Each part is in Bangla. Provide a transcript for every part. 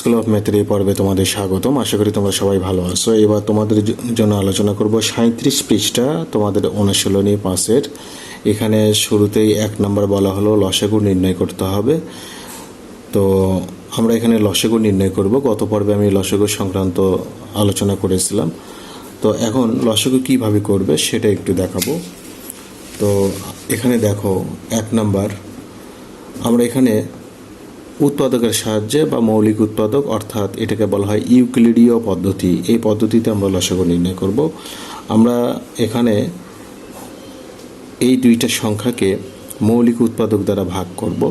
স্কুল অফ ম্যাথের এই পর্বে তোমাদের স্বাগতম। আশা করি তোমরা সবাই ভালো আছো। এবার তোমাদের জন্য আলোচনা করব 37 পৃষ্ঠা তোমাদের অনুশীলনী 5-এর। এখানে শুরুতেই 1 নম্বর বলা হলো লসাগু নির্ণয় করতে হবে। তো আমরা এখানে লসাগু নির্ণয় করব। গত পর্বে আমি লসাগু সংক্রান্ত আলোচনা করেছিলাম। তো এখন লসাগু কিভাবে করবে সেটা একটু দেখাবো। তো এখানে দেখো 1 নম্বর, আমরা এখানে উৎপাদকের সাহায্যে বা মৌলিক উৎপাদক অর্থাৎ এটাকে বলা হয় ইউক্লিডীয় পদ্ধতি, এই পদ্ধতিতে আমরা লসাগু নির্ণয় করব। আমরা এখানে এই দুইটা সংখ্যাকে মৌলিক উৎপাদক দ্বারা ভাগ করব।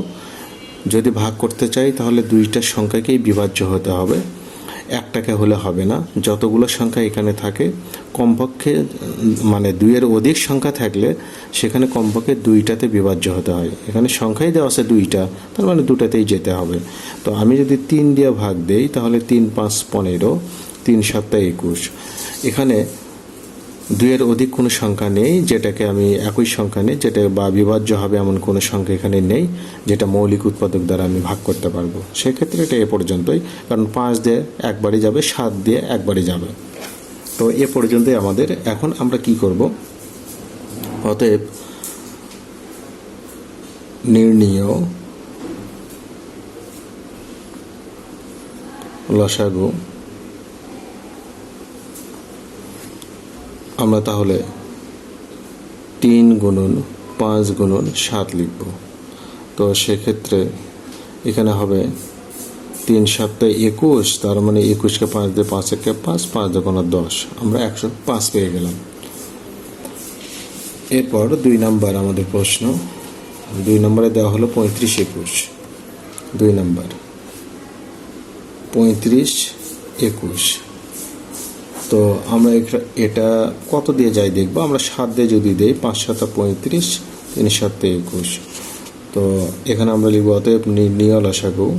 যদি ভাগ করতে চাই তাহলে দুইটা সংখ্যাকেই বিভাজ্য হতে হবে, একটাকে হলে হবে না। যতগুলো সংখ্যা এখানে থাকে কমপক্ষে মানে 2-এর অধিক সংখ্যা থাকলে সেখানে কমপক্ষে 2টাতে বিভাজ্য হতে হয়। এখানে সংখ্যাই দেওয়া আছে 2টা, তার মানে 2টাতেই যেতে হবে। তো আমি যদি 3 দিয়ে ভাগ দেই তাহলে 3 5 15, 3 7 21। এখানে 2-এর অধিক কোনো সংখ্যা নেই যেটাকে আমি একই সংখ্যা নেই যেটা বা বিভাজ্য হবে এমন কোনো সংখ্যা এখানে নেই যেটা মৌলিক উৎপাদক দ্বারা আমি ভাগ করতে পারবো। সেক্ষেত্রে এটা এ পর্যন্তই, কারণ 5 দিয়ে একবারই যাবে, 7 দিয়ে একবারই যাবে। তো এ পর্যন্তই আমাদের। এখন আমরা কি করব? অতএব নির্ণীয় লসাগু আমরা তাহলে 3 গুণন 5 গুণন 7 লিখব। তো সেক্ষেত্রে এখানে হবে 3 7 21, তার মানে 21কে 5 দিয়ে 5 একে 5, 5 2 10, আমরা 105 পেয়ে গেলাম। এরপর 2 নম্বর আমাদের প্রশ্ন। 2 নম্বরে দেওয়া হলো 35 21। 2 নম্বর 35 21। তো আমরা এটা কত দিয়ে যাই দেখবো। আমরা 7 দিয়ে যদি দেই 5 7 35, 3 7 21। তো এখানে আমরা লিখব অতএব নির্ণীয় লসাগু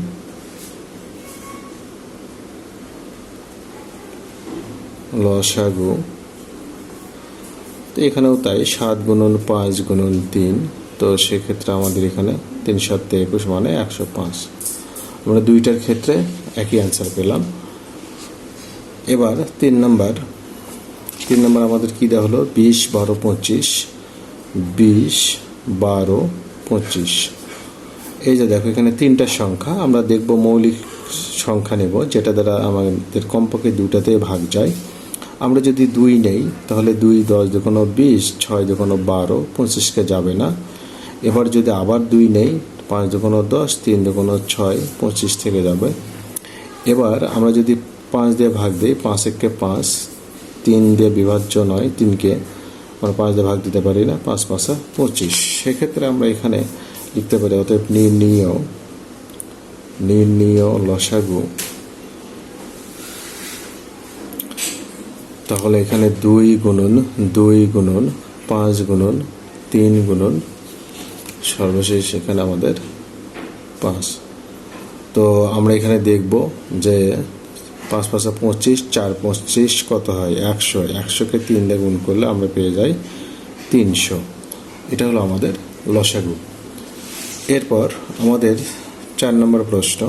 তো এখানেও তাই 7 গুণন 5 গুণন 3। তো সেক্ষেত্রে আমাদের এখানে 3 7 21 মানে 105। আমরা দুইটার ক্ষেত্রে একই অ্যান্সার পেলাম। এবার 3 নম্বর আমাদের কী দেওয়া হলো 20 12 25, 20 12 25। এই যে দেখো এখানে 3টা সংখ্যা, আমরা দেখব মৌলিক সংখ্যা নেব যেটা দ্বারা আমাদের কমপক্ষে 2টাতে ভাগ যায়। আমরা যদি 2 নেই তাহলে 2 10 2 20, 6 2 12, 25কে যাবে না। এবার যদি আবার 2 নেই 5 2 10, 3 2 6, 25 থেকে যাবে। এবার আমরা যদি 5 দিয়ে ভাগ দিই 5 1কে 5, 3 দিয়ে বিভাজ্য নয়, 3কে আমরা 5 দিয়ে ভাগ দিতে পারি না, 5 5 25। সেক্ষেত্রে আমরা এখানে লিখতে পারি অতএব নির্ণীয় লসাগু। তাহলে এখানে 2 গুণন 5 গুণন 3 গুণন সর্বশেষ এখানে আমাদের 5। তো আমরা এখানে দেখব যে 5 5 25, 4 25 কত হয় 100। 100কে 3 দিয়ে গুণ করলে আমরা পেয়ে যাই 300। এটা হলো আমাদের লসাগু। এরপর আমাদের 4 নম্বর প্রশ্ন।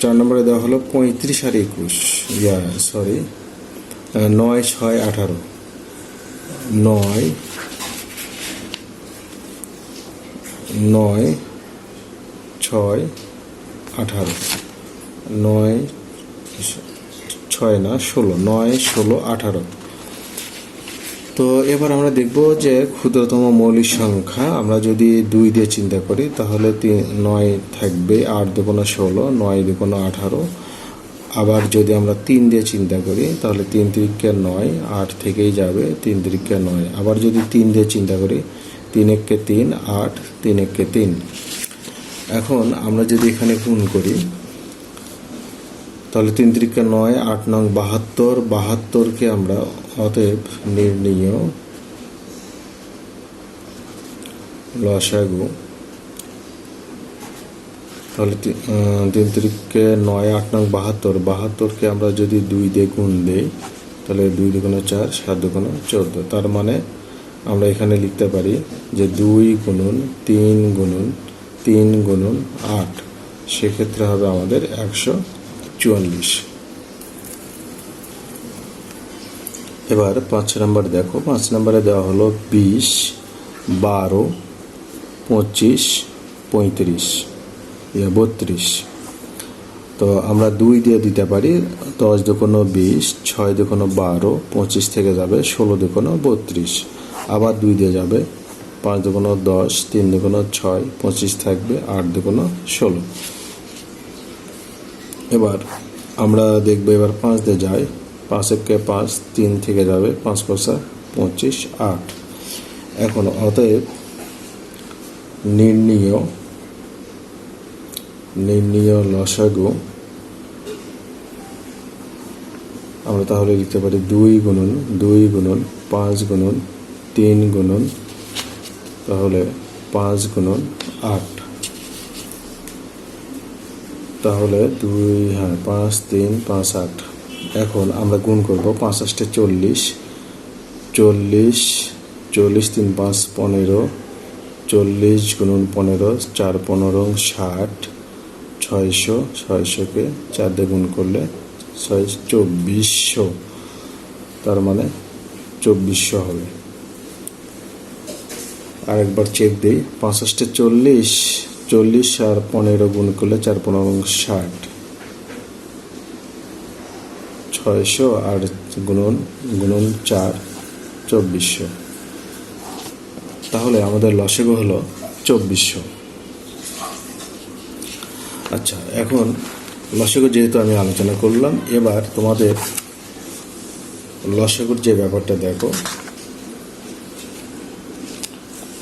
4 নম্বরে দেওয়া হলো 35 আর 21, 9 6 18, 9 6 18, 9 6 না 16, 9 16 18। তো এবার আমরা দেখব যে ক্ষুদ্রতম মৌলিক সংখ্যা আমরা যদি 2 দিয়ে চিন্তা করি তাহলে 9 থাকবে, 8 2 16, 9 2 18। আবার যদি আমরা 3 দিয়ে চিন্তা করি তাহলে 3 3কে 9, 8 থেকেই যাবে, 3 3কে 9। আবার যদি 3 দিয়ে চিন্তা করি 3 1কে 3, 8, 3 1কে 3। এখন আমরা যদি এখানে গুণ করি তাহলে 3 3কে 9, 8 9 72, 72কে আমরা অতএব নির্ণীয় লসাগু। তাহলে 3 3কে 9, 8 9 72, 72কে আমরা যদি 2 দিয়ে গুণ দেই তাহলে 2 2 4, 7 2 14। তার মানে আমরা এখানে লিখতে পারি যে 2 গুণন 3 গুণন 3 গুণন 8 সেক্ষেত্রে হবে আমাদের 144। এবার 5 নম্বর দেখো, 5 নম্বরে দেওয়া হলো 20, 12, 25, 35, 32। তো আমরা 2 দিয়ে দিতে পারি। 10 দুগুণ 20, 6 দুগুণ 12, 25 থেকে যাবে 16 দুগুণ 32, আবার 2 দিয়ে যাবে, 5 দুগুণ 10, 3 দুগুণ 6, 25 থাকবে, 8 দুগুণ 16। এবার আমরা দেখবো এবার 5 দিয়ে যায়, 5 একে 5, 3 থেকে যাবে, 5 5 25, 8। এখন অতএব নির্ণীয় লসাগু আমরা তাহলে লিখতে পারি 2 গুণন 5 গুণন 3 গুণন, তাহলে 5 গুণন 8, তাহলে 5 3 5 8। এখন আমরা গুণ করব, 5 8 40, 40 40 3 5 15, 40 গুণন 15, 4 15 60, 600, 600-কে 4 দিয়ে গুণ করলে 2400, তার মানে 2400 হবে। আরেকবার চেক দিই, 5 8 40, 40 আর 15 গুণ করলে 4 15 60, 600 আর গুণন 4, 2400। তাহলে আমাদের লসাগু হলো 2400। আচ্ছা, এখন লসাগু যেহেতু আমি আলোচনা করলাম, এবার তোমাদের লসাগুর যে ব্যাপারটা দেখো,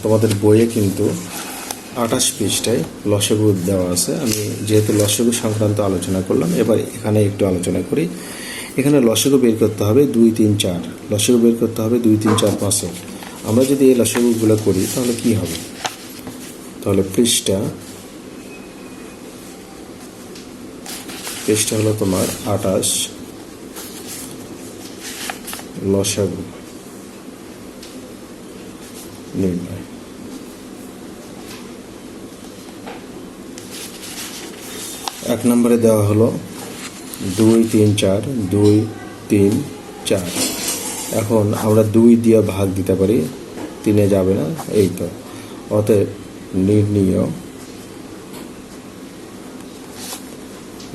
তোমাদের বইয়ে কিন্তু 28 পৃষ্ঠায় লসাগু দেওয়া আছে। আমি যেহেতু লসাগু সংক্রান্ত আলোচনা করলাম, এবার এখানে একটু আলোচনা করি। এখানে লসাগু বের করতে হবে 2 3 4, লসাগু বের করতে হবে 2 3 4 5। আমরা যদি এই লসাগুগুলো করি তাহলে কি হবে? তাহলে পৃষ্ঠা হলো তোমার 28, লসাগু নির্ণয়। 1 নম্বরে দেওয়া হলো 2 3 4, 2 3 4। এখন আমরা 2 দিয়ে ভাগ দিতে পারি, 3-এ যাবে না, এই তো। অতএব নির্ণীয়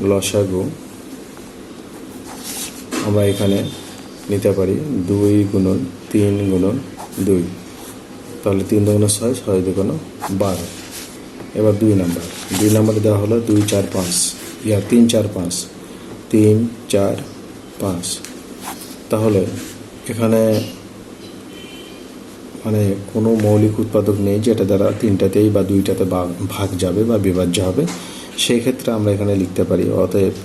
লসাগু আমরা এখানে নিতে পারি 2 গুণন 3 গুণন 2, তাহলে 3 দুগুণ 6, 6 দুগুণ 12। এবার 2 নম্বরে দেওয়া হলো 2 4 5, 3 4 5, 3 4 5। তাহলে এখানে মানে কোনো মৌলিক উৎপাদক নেই যেটা দ্বারা 3টাতেই বা 2টাতে ভাগ যাবে বা বিভাজ্য হবে। সেই ক্ষেত্রে আমরা এখানে লিখতে পারি, অতএব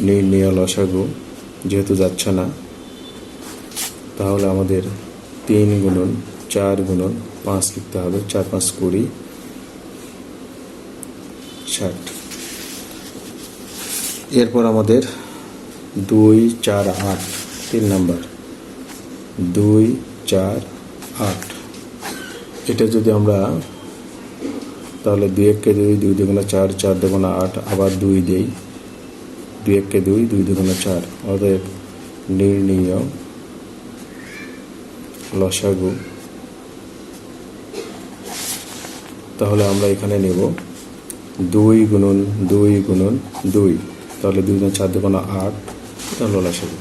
নির্ণীয় লসাগু যেহেতু যাচ্ছে না, তাহলে আমাদের 3 গুণন 4 গুণন 5 লিখতে হবে। 4 5 20, 60। এরপর আমাদের 2 4 8, 3 নম্বর 2 4 8। এটা যদি আমরা তাহলে 2 1-কে 2, 2 দুগুণ 4, 4 দুগুণ 8, আবার 2 দেই, 2 1-কে 2, 2 দুগুণ 4। অতএব নির্ণীয় লসাগু, তাহলে আমরা এখানে নেব 2 গুণন 2 গুণন 2, তাহলে 2 গুণ 4 দুগুণ 8, তাহলে লসাগু।